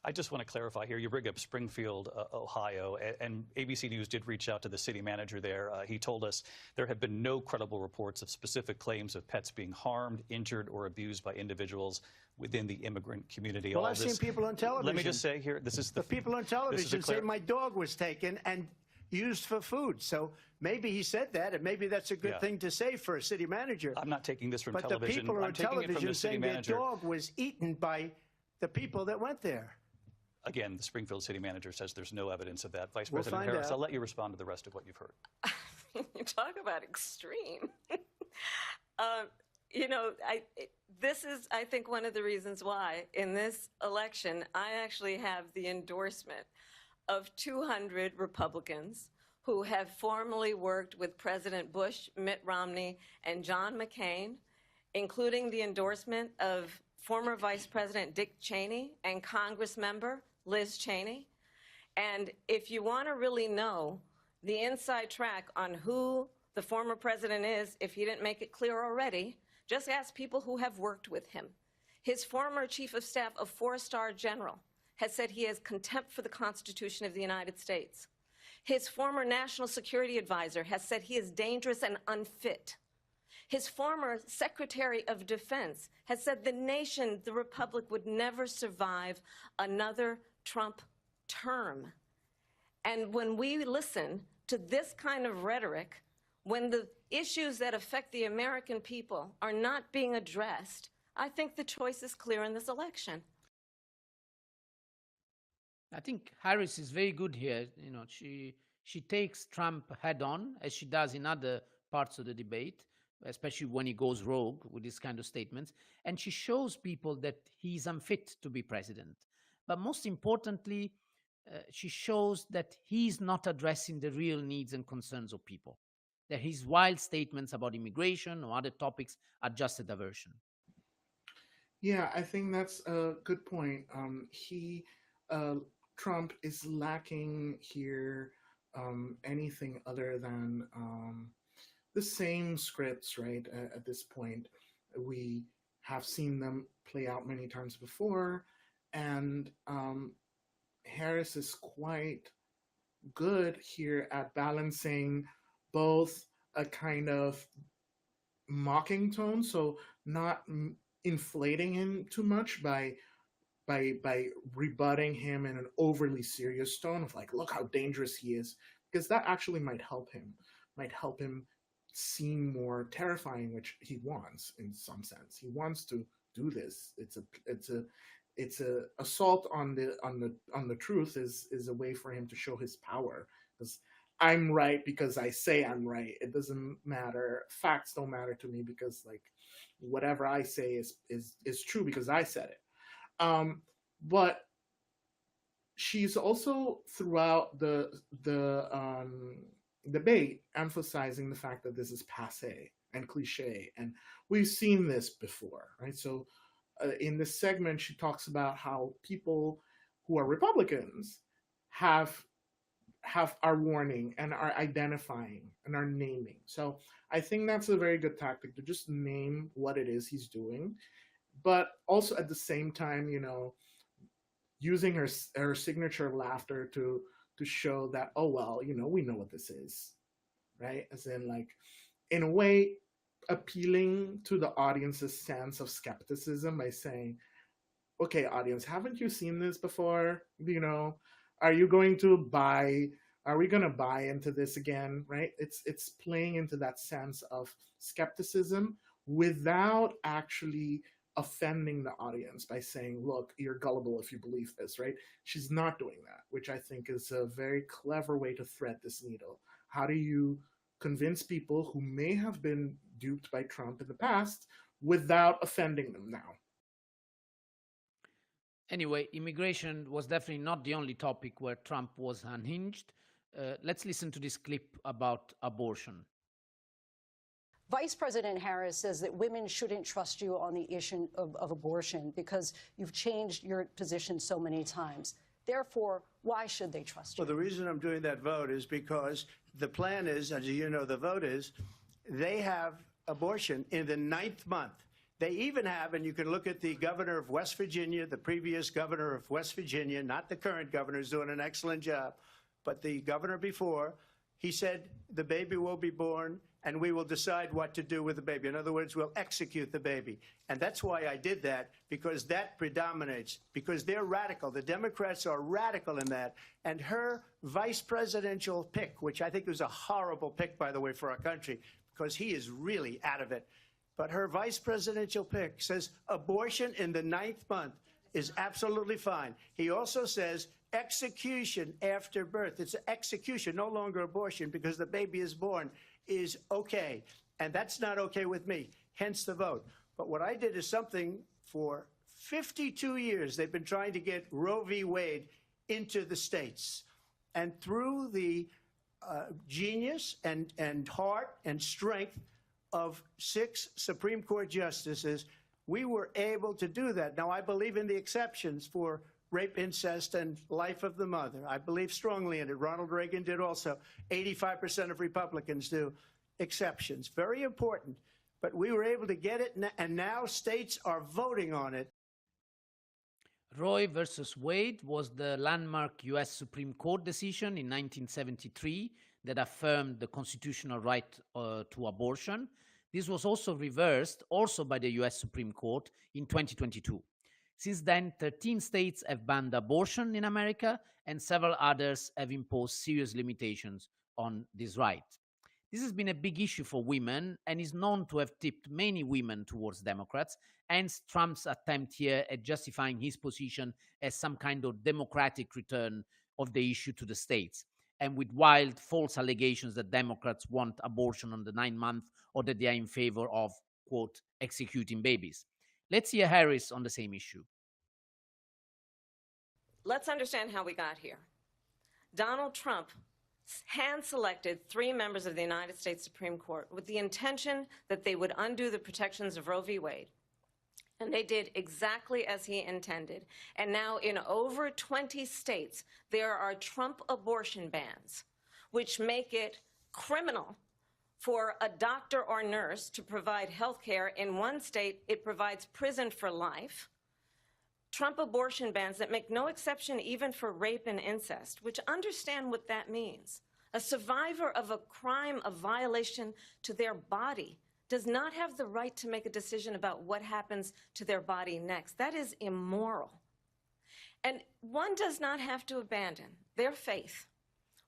I just want to clarify here. You bring up Springfield, Ohio, and ABC News did reach out to the city manager there. He told us there have been no credible reports of specific claims of pets being harmed, injured, or abused by individuals within the immigrant community. Well, I've seen people on television. Let me just say here, this is the people on television say my dog was taken and used for food. So maybe he said that, and maybe that's a good thing to say for a city manager. I'm not taking this from but television. But the people I'm on taking television it from the city saying manager. their dog was eaten by the people that went there. Again, the Springfield city manager says there's no evidence of that. Vice President Harris, I'll let you respond to the rest of what you've heard. You talk about extreme. This is, I think, one of the reasons why in this election, I actually have the endorsement of 200 Republicans who have formally worked with President Bush, Mitt Romney, and John McCain, including the endorsement of former Vice President Dick Cheney and Congress member Liz Cheney. And if you want to really know the inside track on who the former president is, if he didn't make it clear already, just ask people who have worked with him. His former chief of staff, a 4-star general, has said he has contempt for the Constitution of the United States. His former national security advisor has said he is dangerous and unfit. His former Secretary of Defense has said the nation, the Republic, would never survive another Trump term. And when we listen to this kind of rhetoric, when the issues that affect the American people are not being addressed, I think the choice is clear in this election. I think Harris is very good here. She takes Trump head on, as she does in other parts of the debate, especially when he goes rogue with these kind of statements. And she shows people that he's unfit to be president. But most importantly, she shows that he's not addressing the real needs and concerns of people, that his wild statements about immigration or other topics are just a diversion. Yeah, I think that's a good point. Trump is lacking here anything other than the same scripts, right? At this point, we have seen them play out many times before, and Harris is quite good here at balancing both a kind of mocking tone, so not inflating him too much by rebutting him in an overly serious tone of like, look how dangerous he is, because that actually might help him seem more terrifying, which he wants in some sense. He wants to do this. it's a assault on the truth is a way for him to show his power. Because I'm right because I say I'm right. It doesn't matter. Facts don't matter to me because like whatever I say is true because I said it. But she's also throughout the debate emphasizing the fact that this is passé and cliche, and we've seen this before, right? So in this segment, she talks about how people who are Republicans are warning and are identifying and are naming. So I think that's a very good tactic to just name what it is he's doing, but also at the same time, using her signature laughter to show that, oh well, we know what this is, right? As in, like, in a way, appealing to the audience's sense of skepticism by saying, okay, audience, haven't you seen this before? Are we going to buy into this again, right? It's playing into that sense of skepticism without actually offending the audience by saying, look, you're gullible if you believe this, right? She's not doing that, which I think is a very clever way to thread this needle. How do you convince people who may have been duped by Trump in the past without offending them now? Anyway, immigration was definitely not the only topic where Trump was unhinged. Let's listen to this clip about abortion. Vice President Harris says that women shouldn't trust you on the issue of abortion because you've changed your position so many times. Therefore, why should they trust you? Well, the reason I'm doing that vote is because the plan is, as you know, the vote is, they have abortion in the 9th month. They even have, and you can look at the governor of West Virginia, the previous governor of West Virginia, not the current governor, who's doing an excellent job, but the governor before, he said the baby will be born and we will decide what to do with the baby. In other words, we'll execute the baby. And that's why I did that, because that predominates, because they're radical. The Democrats are radical in that. And her vice presidential pick, which I think was a horrible pick, by the way, for our country, because he is really out of it. But her vice presidential pick says abortion in the 9th month is absolutely fine. He also says execution after birth. It's execution, no longer abortion, because the baby is born, is okay. And that's not okay with me, hence the vote. But what I did is something for 52 years. They've been trying to get Roe v. Wade into the states. And through the genius and heart and strength of 6 Supreme Court justices, we were able to do that. Now, I believe in the exceptions for rape, incest, and life of the mother. I believe strongly in it. Ronald Reagan did also. 85% of Republicans do. Exceptions. Very important. But we were able to get it, and now states are voting on it. Roe versus Wade was the landmark U.S. Supreme Court decision in 1973 that affirmed the constitutional right to abortion. This was also reversed, also by the U.S. Supreme Court in 2022. Since then, 13 states have banned abortion in America, and several others have imposed serious limitations on this right. This has been a big issue for women and is known to have tipped many women towards Democrats, hence Trump's attempt here at justifying his position as some kind of democratic return of the issue to the states, and with wild, false allegations that Democrats want abortion on the 9th month or that they are in favor of, quote, executing babies. Let's hear Harris on the same issue. Let's understand how we got here. Donald Trump hand-selected 3 members of the United States Supreme Court with the intention that they would undo the protections of Roe v. Wade. And they did exactly as he intended. And now in over 20 states, there are Trump abortion bans, which make it criminal for a doctor or nurse to provide health care. In one state, it provides prison for life. Trump abortion bans that make no exception even for rape and incest, which understand what that means. A survivor of a crime of violation to their body does not have the right to make a decision about what happens to their body next. That is immoral. And one does not have to abandon their faith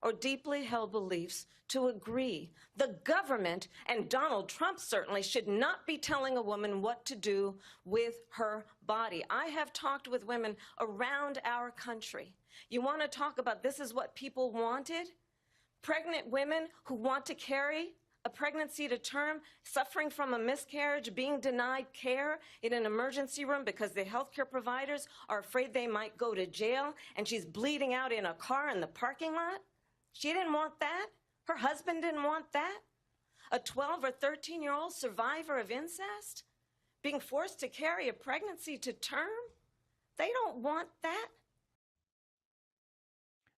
or deeply held beliefs to agree. The government, and Donald Trump certainly, should not be telling a woman what to do with her body. I have talked with women around our country. You want to talk about this is what people wanted? Pregnant women who want to carry a pregnancy to term, suffering from a miscarriage, being denied care in an emergency room because the healthcare providers are afraid they might go to jail, and she's bleeding out in a car in the parking lot. She didn't want that. Her husband didn't want that. A 12 or 13-year-old survivor of incest being forced to carry a pregnancy to term. They don't want that.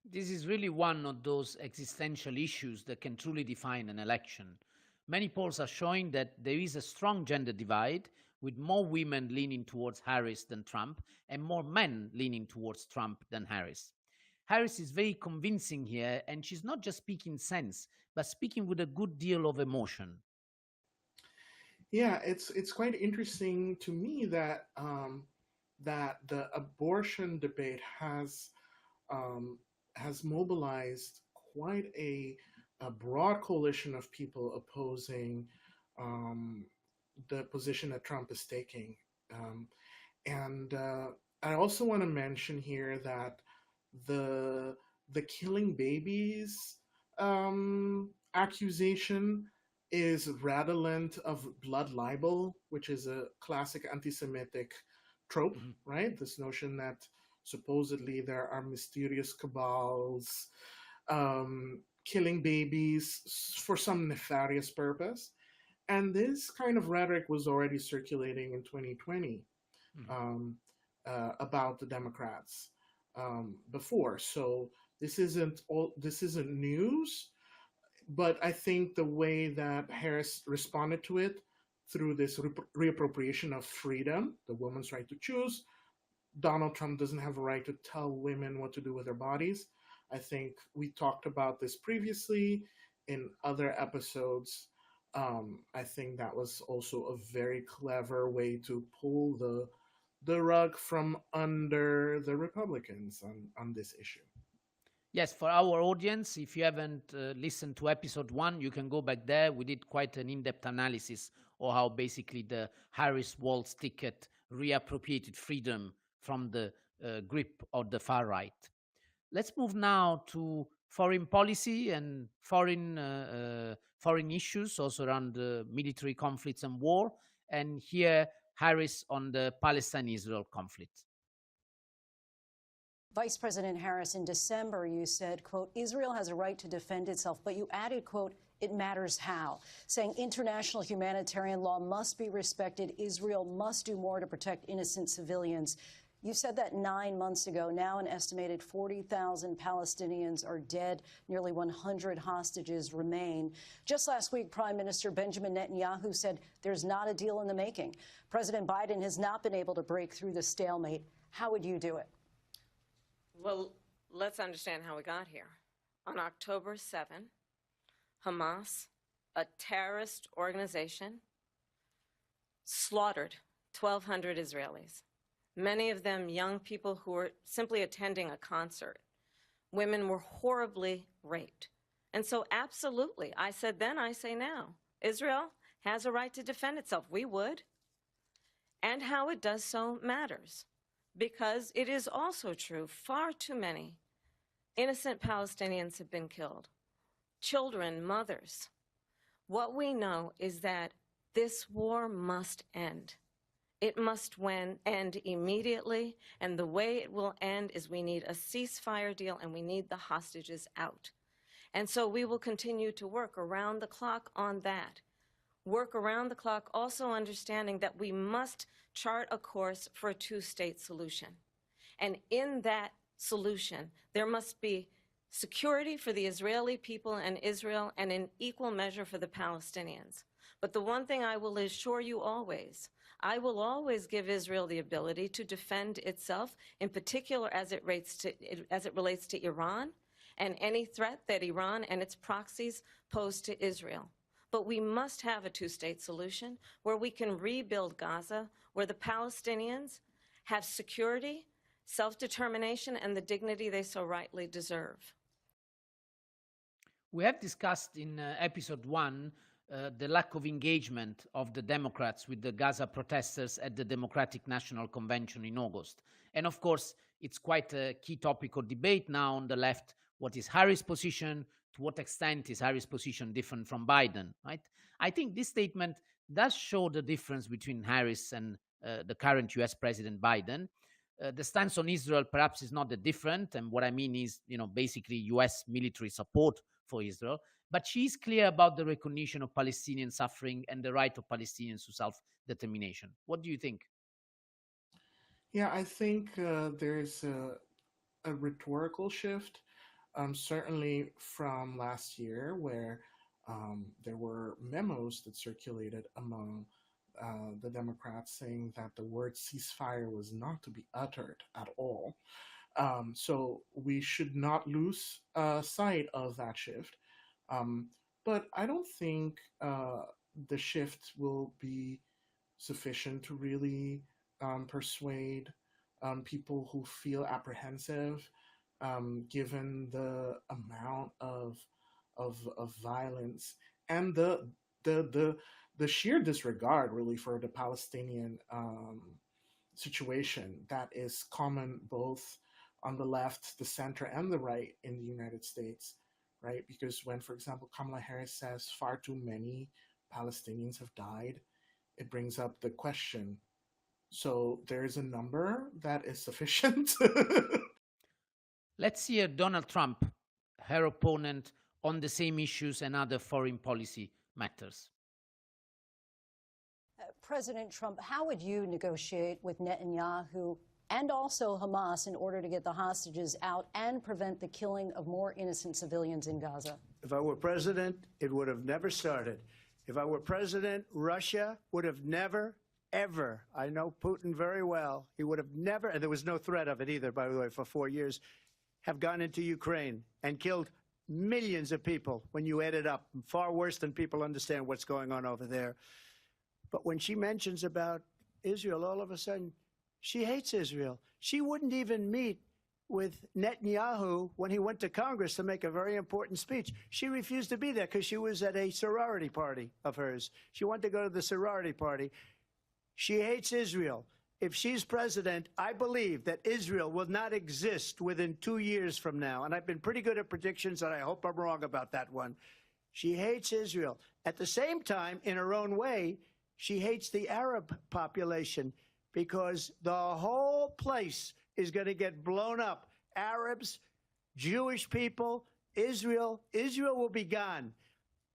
This is really one of those existential issues that can truly define an election. Many polls are showing that there is a strong gender divide, with more women leaning towards Harris than Trump and more men leaning towards Trump than Harris. Harris is very convincing here, and she's not just speaking sense, but speaking with a good deal of emotion. Yeah, it's quite interesting to me that that the abortion debate has mobilized quite a broad coalition of people opposing the position that Trump is taking. And I also want to mention here that the killing babies accusation is redolent of blood libel, which is a classic anti-Semitic trope, right? This notion that supposedly there are mysterious cabals killing babies for some nefarious purpose. And this kind of rhetoric was already circulating in 2020 about the Democrats before. So this isn't news, but I think the way that Harris responded to it through this reappropriation of freedom, the woman's right to choose, Donald Trump doesn't have a right to tell women what to do with their bodies. I think we talked about this previously in other episodes. I think that was also a very clever way to pull the rug from under the Republicans on this issue. Yes, for our audience, if you haven't listened to episode 1, you can go back there. We did quite an in-depth analysis of how basically the Harris-Walz ticket reappropriated freedom from the grip of the far right. Let's move now to foreign policy and foreign issues, also around military conflicts and war. And here, Harris on the Palestine-Israel conflict. Vice President Harris, in December, you said, quote, Israel has a right to defend itself, but you added, quote, it matters how, saying international humanitarian law must be respected. Israel must do more to protect innocent civilians. You said that 9 months ago. Now an estimated 40,000 Palestinians are dead. Nearly 100 hostages remain. Just last week, Prime Minister Benjamin Netanyahu said there's not a deal in the making. President Biden has not been able to break through the stalemate. How would you do it? Well, let's understand how we got here. On October 7, Hamas, a terrorist organization, slaughtered 1,200 Israelis, many of them young people who were simply attending a concert. Women were horribly raped. And so absolutely, I said then, I say now, Israel has a right to defend itself. We would. And how it does so matters. Because it is also true, far too many innocent Palestinians have been killed. Children, mothers. What we know is that this war must end. It must end immediately, and the way it will end is we need a ceasefire deal and we need the hostages out. And so we will continue to work around the clock on that. Work around the clock, also understanding that we must chart a course for a two-state solution. And in that solution, there must be security for the Israeli people and Israel, and in equal measure for the Palestinians. But the one thing I will assure you always, I will always give Israel the ability to defend itself, in particular as it relates to Iran and any threat that Iran and its proxies pose to Israel. But we must have a two-state solution where we can rebuild Gaza, where the Palestinians have security, self-determination, and the dignity they so rightly deserve. We have discussed in episode 1 the lack of engagement of the Democrats with the Gaza protesters at the Democratic National Convention in August. And of course, it's quite a key topic of debate now on the left. What is Harris' position? To what extent is Harris' position different from Biden, right? I think this statement does show the difference between Harris and the current US President Biden. The stance on Israel perhaps is not that different. And what I mean is, basically US military support for Israel. But she's clear about the recognition of Palestinian suffering and the right of Palestinians to self-determination. What do you think? Yeah, I think there's a rhetorical shift, certainly from last year, where there were memos that circulated among the Democrats saying that the word ceasefire was not to be uttered at all. So we should not lose sight of that shift. But I don't think the shift will be sufficient to really persuade people who feel apprehensive, given the amount of violence and the sheer disregard, really, for the Palestinian situation that is common both on the left, the center, and the right in the United States, right? Because when, for example, Kamala Harris says far too many Palestinians have died, it brings up the question, so there is a number that is sufficient? Let's hear Donald Trump, her opponent, on the same issues and other foreign policy matters. President Trump, how would you negotiate with Netanyahu and also Hamas in order to get the hostages out and prevent the killing of more innocent civilians in Gaza? If I were president, it would have never started. If I were president, Russia would have never, ever, I know Putin very well, he would have never, and there was no threat of it either, by the way, for 4 years, have gone into Ukraine and killed millions of people when you add it up, far worse than people understand what's going on over there. But when she mentions about Israel, all of a sudden, she hates Israel. She wouldn't even meet with Netanyahu when he went to Congress to make a very important speech. She refused to be there because she was at a sorority party of hers. She wanted to go to the sorority party. She hates Israel. If she's president, I believe that Israel will not exist within 2 years from now. And I've been pretty good at predictions, and I hope I'm wrong about that one. She hates Israel. At the same time, in her own way, she hates the Arab population because the whole place is going to get blown up. Arabs, Jewish people, Israel will be gone.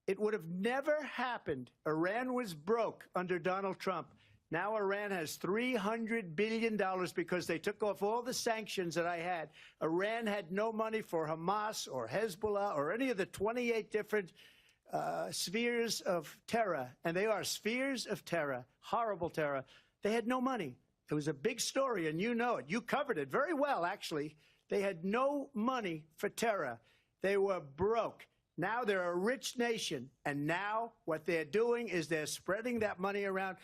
It would have never happened. Iran was broke under Donald Trump. Now Iran has $300 billion because they took off all the sanctions that I had. Iran had no money for Hamas or Hezbollah or any of the 28 different spheres of terror, and they are spheres of terror, horrible terror. They had no money. It was a big story, and you know it. You covered it very well, actually. They had no money for terror. They were broke. Now they're a rich nation, and now what they're doing is they're spreading that money around.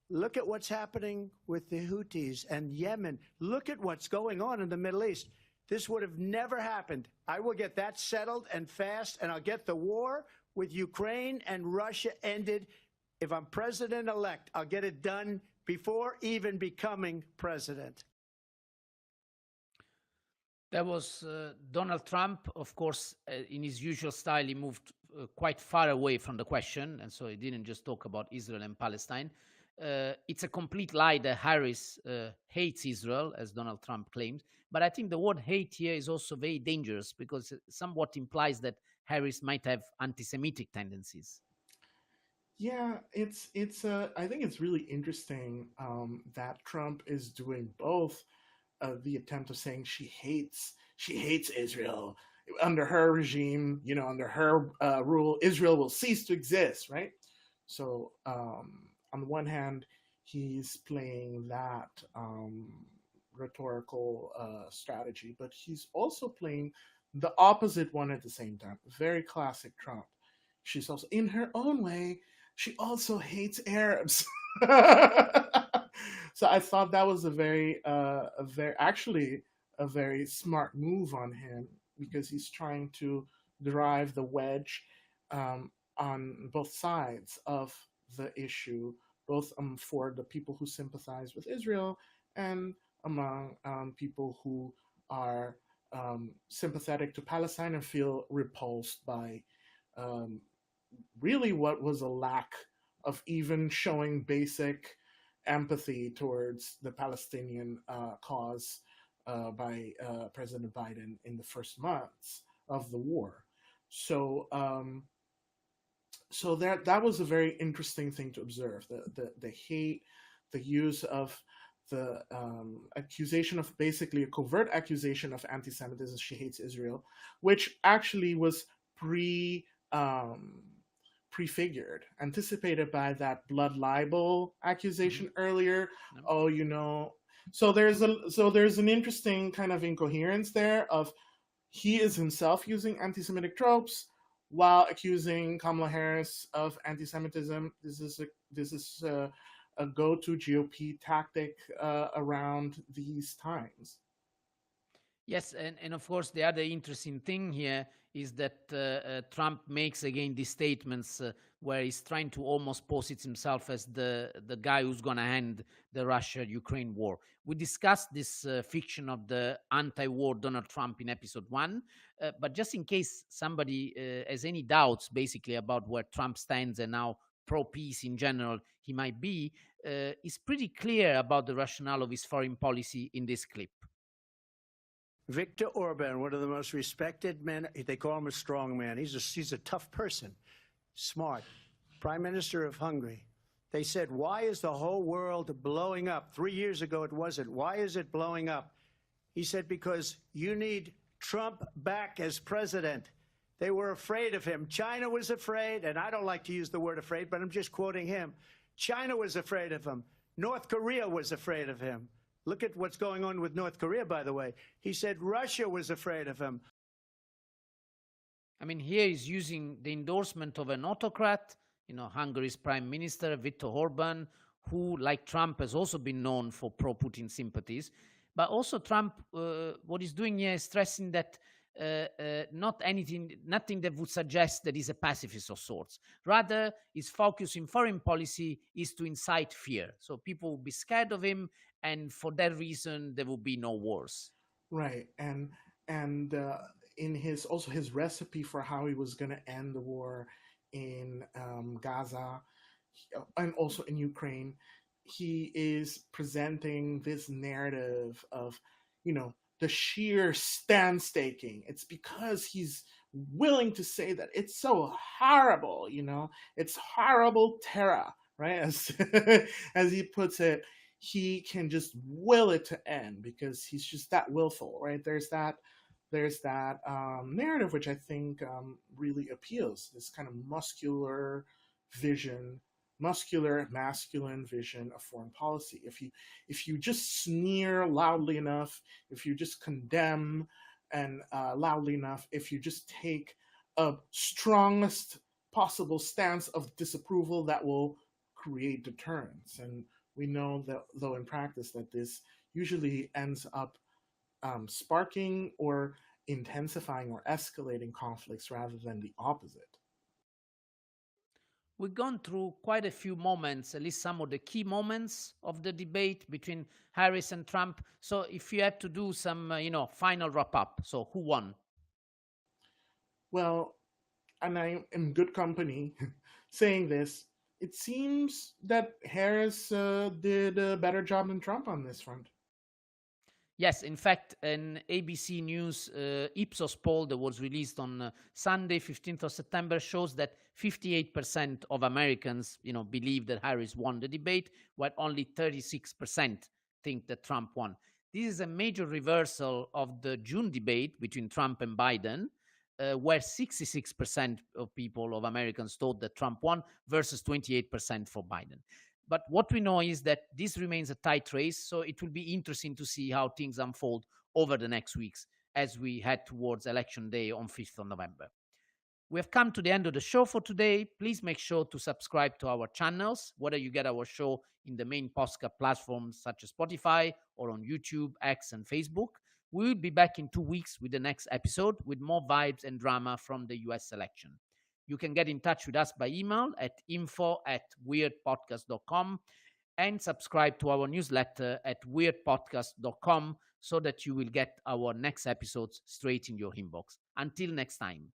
Look at what's happening with the Houthis and Yemen. Look at what's going on in the Middle East. This would have never happened. I will get that settled and fast, and I'll get the war with Ukraine and Russia ended. If I'm president-elect, I'll get it done before even becoming president. That was Donald Trump. Of course, in his usual style, he moved quite far away from the question, and so he didn't just talk about Israel and Palestine. It's a complete lie that Harris hates Israel, as Donald Trump claims. But I think the word hate here is also very dangerous because it somewhat implies that Harris might have anti-Semitic tendencies. Yeah, I think it's really interesting that Trump is doing both. The attempt of saying she hates Israel. Under her regime, under her rule, Israel will cease to exist, right? So on the one hand, he's playing that rhetorical strategy, but he's also playing the opposite one at the same time. Very classic Trump. She's also, in her own way, she also hates Arabs. So I thought that was a very smart move on him, because he's trying to drive the wedge on both sides of the issue, both for the people who sympathize with Israel and among people who are sympathetic to Palestine and feel repulsed by really what was a lack of even showing basic empathy towards the Palestinian cause by President Biden in the first months of the war. So, so that was a very interesting thing to observe. The hate, the use of the accusation of basically a covert accusation of anti-Semitism. She hates Israel, which actually was prefigured, anticipated by that blood libel accusation earlier. Oh, you know, so there's an interesting kind of incoherence there of he is himself using anti-Semitic tropes while accusing Kamala Harris of anti-Semitism. This is a go-to GOP tactic around these times. Yes, and of course, the other interesting thing here is that Trump makes again these statements where he's trying to almost posit himself as the guy who's going to end the Russia-Ukraine war. We discussed this fiction of the anti-war Donald Trump in episode 1, but just in case somebody has any doubts basically about where Trump stands and how pro-peace in general he might be, he's pretty clear about the rationale of his foreign policy in this clip. Viktor Orban, one of the most respected men, they call him a strong man. He's a tough person, smart, Prime Minister of Hungary. They said, why is the whole world blowing up? 3 years ago it wasn't. Why is it blowing up? He said, because you need Trump back as president. They were afraid of him. China was afraid, and I don't like to use the word afraid, but I'm just quoting him. China was afraid of him. North Korea was afraid of him. Look at what's going on with North Korea, by the way. He said Russia was afraid of him. I mean, here he's using the endorsement of an autocrat, Hungary's Prime Minister, Viktor Orban, who, like Trump, has also been known for pro-Putin sympathies. But also Trump, what he's doing here is stressing that nothing that would suggest that he's a pacifist of sorts. Rather, his focus in foreign policy is to incite fear. So people will be scared of him, and for that reason, there will be no wars. Right, and in his recipe for how he was going to end the war in Gaza and also in Ukraine, he is presenting this narrative of, the sheer stand-staking. It's because he's willing to say that it's so horrible, it's horrible terror, right? As he puts it, he can just will it to end because he's just that willful, right? There's that narrative which I think really appeals, this kind of masculine masculine vision of foreign policy. If you just sneer loudly enough, if you just condemn and loudly enough, if you just take a strongest possible stance of disapproval, that will create deterrence. And we know that, though in practice, that this usually ends up sparking or intensifying or escalating conflicts rather than the opposite. We've gone through quite a few moments, at least some of the key moments of the debate between Harris and Trump. So if you had to do some, final wrap-up, so who won? Well, and I am in good company saying this, it seems that Harris did a better job than Trump on this front. Yes, in fact, an ABC News Ipsos poll that was released on Sunday, 15th of September, shows that 58% of Americans, believe that Harris won the debate, while only 36% think that Trump won. This is a major reversal of the June debate between Trump and Biden, where 66% of Americans thought that Trump won versus 28% for Biden. But what we know is that this remains a tight race, so it will be interesting to see how things unfold over the next weeks as we head towards Election Day on 5th of November. We have come to the end of the show for today. Please make sure to subscribe to our channels, whether you get our show in the main podcast platforms such as Spotify or on YouTube, X, and Facebook. We will be back in 2 weeks with the next episode with more vibes and drama from the US election. You can get in touch with us by email at info@weirdpodcast.com and subscribe to our newsletter at weirdpodcast.com so that you will get our next episodes straight in your inbox. Until next time.